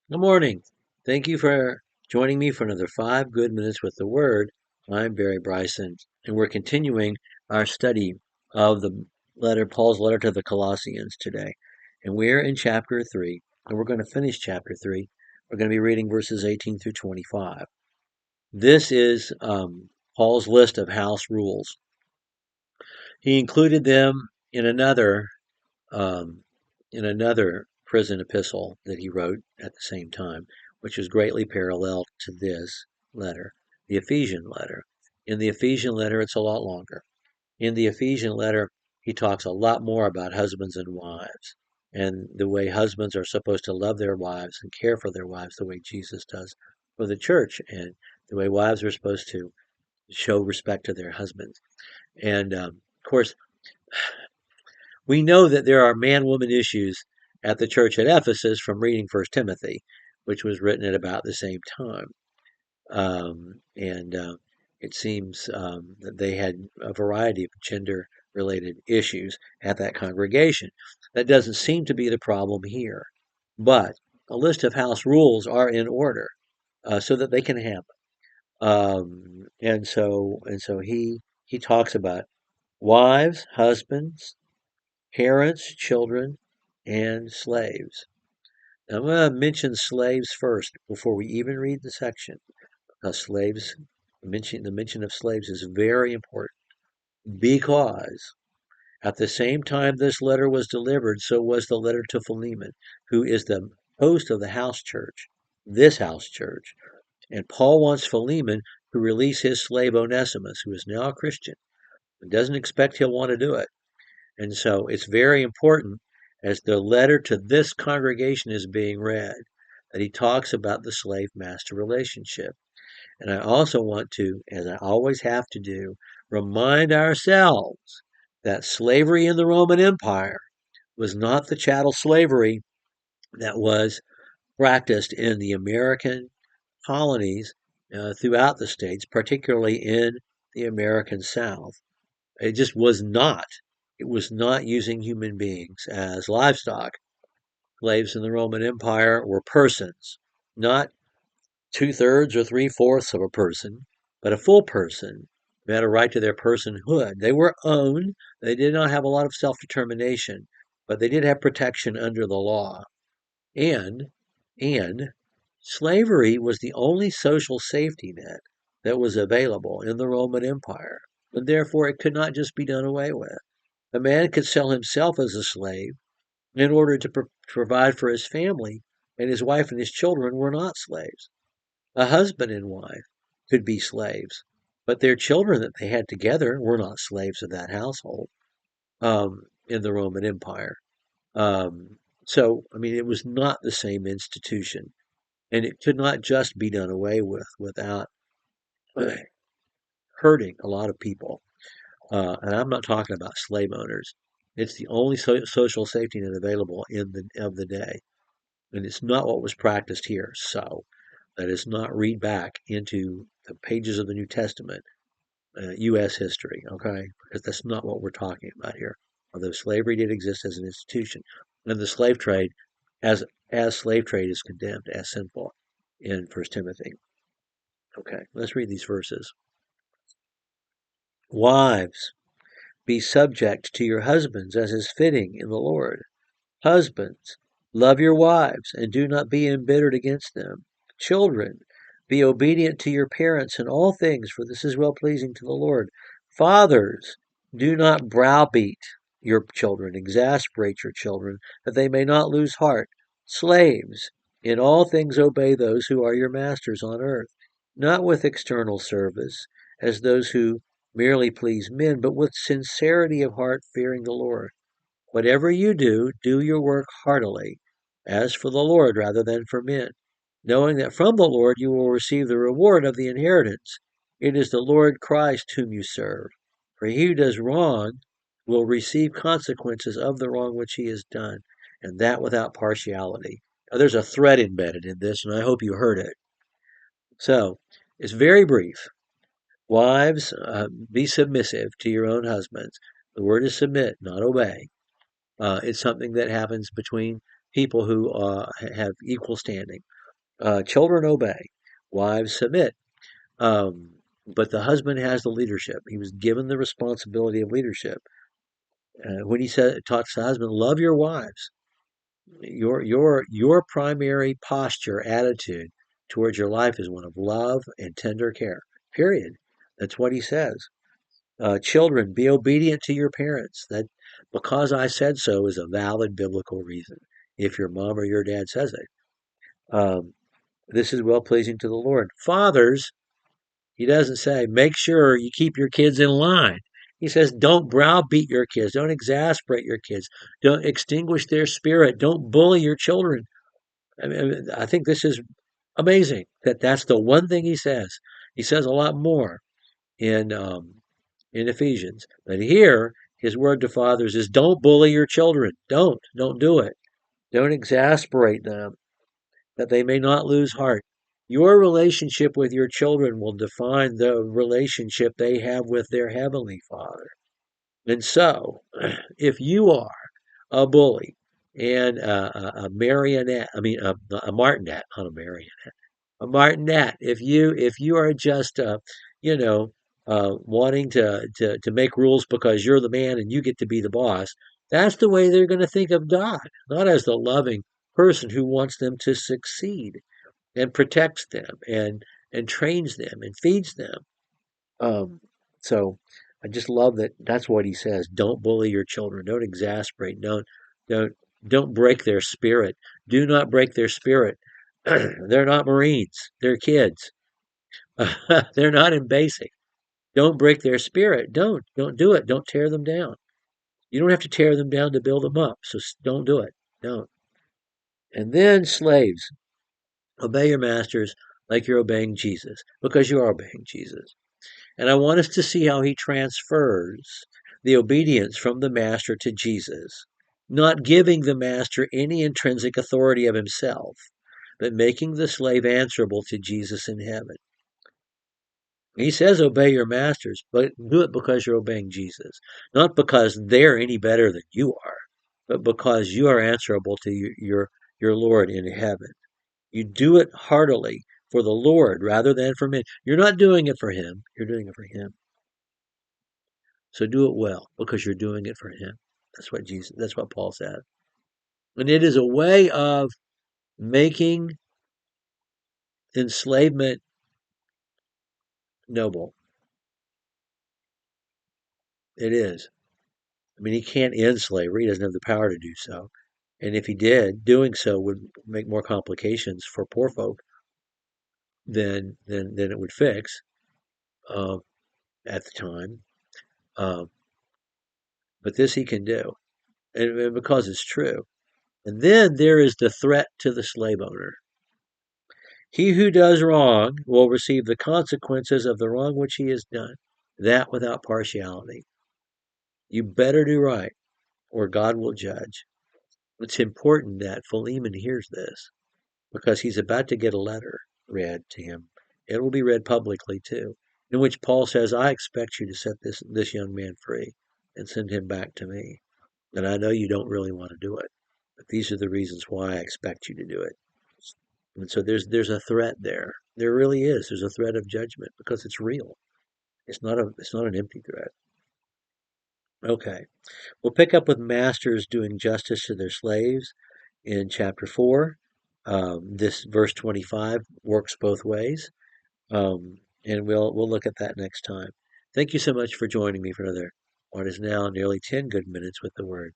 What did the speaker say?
Good morning. Thank you for joining me for another 5 good minutes with the Word. I'm Barry Bryson, and we're continuing our study of Paul's letter to the Colossians today. And we're in chapter 3, and we're going to finish chapter 3. We're going to be reading verses 18 through 25. This is Paul's list of house rules. He included them um, in another prison epistle that he wrote at the same time, which is greatly parallel to this letter, the Ephesian letter. In the Ephesian letter, it's a lot longer. In the Ephesian letter, he talks a lot more about husbands and wives and the way husbands are supposed to love their wives and care for their wives the way Jesus does for the church, and the way wives are supposed to show respect to their husbands. And of course, we know that there are man-woman issues at the church at Ephesus from reading First Timothy, which was written at about the same time. And it seems that they had a variety of gender-related issues at that congregation. That doesn't seem to be the problem here, but a list of house rules are in order so that they can happen. And so he talks about wives, husbands, parents, children, and slaves. Now, I'm going to mention slaves first before we even read the section, because the mention of slaves is very important. Because at the same time this letter was delivered, so was the letter to Philemon, who is the host of the house church, this house church. And Paul wants Philemon to release his slave Onesimus, who is now a Christian, and doesn't expect he'll want to do it. And so it's very important as the letter to this congregation is being read that he talks about the slave master relationship. And I also want to, as I always have to do, remind ourselves that slavery in the Roman Empire was not the chattel slavery that was practiced in the American colonies throughout the states, particularly in the American South. It just was not. It was not using human beings as livestock. Slaves in the Roman Empire were persons, not two-thirds or three-fourths of a person, but a full person who had a right to their personhood. They were owned. They did not have a lot of self-determination, but they did have protection under the law. And, and slavery was the only social safety net that was available in the Roman Empire, and therefore it could not just be done away with. A man could sell himself as a slave in order to provide for his family, and his wife and his children were not slaves. A husband and wife could be slaves, but their children that they had together were not slaves of that household in the Roman Empire. I mean, it was not the same institution, and it could not just be done away with without hurting a lot of people. And I'm not talking about slave owners. It's the only social safety net available in the day, and it's not what was practiced here. So that is not read back into the pages of the New Testament, U.S. history, okay? Because that's not what we're talking about here. Although slavery did exist as an institution, and the slave trade, as slave trade is condemned as sinful in First Timothy. Okay, let's read these verses. Wives, be subject to your husbands as is fitting in the Lord. Husbands, love your wives and do not be embittered against them. Children, be obedient to your parents in all things, for this is well pleasing to the Lord. Fathers, do not browbeat your children, exasperate your children, that they may not lose heart. Slaves, in all things obey those who are your masters on earth, not with external service, as those who merely please men, but with sincerity of heart, fearing the Lord. Whatever you do, do your work heartily, as for the Lord rather than for men, knowing that from the Lord you will receive the reward of the inheritance. It is the Lord Christ whom you serve. For he who does wrong will receive consequences of the wrong which he has done, and that without partiality. Now, there's a thread embedded in this, and I hope you heard it. So, it's very brief. Wives, be submissive to your own husbands. The word is submit, not obey. It's something that happens between people who have equal standing. Children obey, wives submit. But the husband has the leadership. He was given the responsibility of leadership. When he said, talks to the husband, love your wives. Your primary posture, attitude towards your life is one of love and tender care. Period. That's what he says. Children, be obedient to your parents. That because I said so is a valid biblical reason. If your mom or your dad says it, um, this is well pleasing to the Lord. Fathers, he doesn't say make sure you keep your kids in line. He says don't browbeat your kids, don't exasperate your kids, don't extinguish their spirit, don't bully your children. I think this is amazing that that's the one thing he says. He says a lot more in Ephesians. But here, his word to fathers is don't bully your children. Don't do it. Don't exasperate them that they may not lose heart. Your relationship with your children will define the relationship they have with their heavenly Father. And so, if you are a bully and a marionette, a martinet, not a marionette, a martinet. If you are just you know wanting to make rules because you're the man and you get to be the boss, that's the way they're going to think of God, not as the loving person who wants them to succeed and protects them and trains them and feeds them. So I just love that. That's what he says. Don't bully your children. Don't exasperate. Don't don't break their spirit. Do not break their spirit. They're not Marines. They're kids. They're not in basic. Don't break their spirit. Don't do it. Don't tear them down. You don't have to tear them down to build them up. So don't do it. Don't. And then slaves, obey your masters like you're obeying Jesus, because you are obeying Jesus. And I want us to see how he transfers the obedience from the master to Jesus, not giving the master any intrinsic authority of himself, but making the slave answerable to Jesus in heaven. He says, obey your masters, but do it because you're obeying Jesus, not because they're any better than you are, but because you are answerable to your Lord in heaven. You do it heartily for the Lord rather than for men. You're not doing it for him, you're doing it for him. So do it well because you're doing it for him. That's what Paul said. And it is a way of making enslavement noble. It is. I mean, he can't end slavery. He doesn't have the power to do so. And if he did, doing so would make more complications for poor folk than it would fix uh, at the time. Uh, but this he can do, and because it's true. And then there is the threat to the slave owner. He who does wrong will receive the consequences of the wrong which he has done, that without partiality. You better do right, or God will judge. It's important that Philemon hears this because he's about to get a letter read to him. It will be read publicly too, in which Paul says, I expect you to set this young man free and send him back to me. And I know you don't really want to do it, but these are the reasons why I expect you to do it. And so there's a threat there. There really is. There's a threat of judgment because it's real. It's not an empty threat. Okay. We'll pick up with masters doing justice to their slaves in chapter 4. This verse 25 works both ways. And we'll look at that next time. Thank you so much for joining me for another what is now nearly 10 good minutes with the word.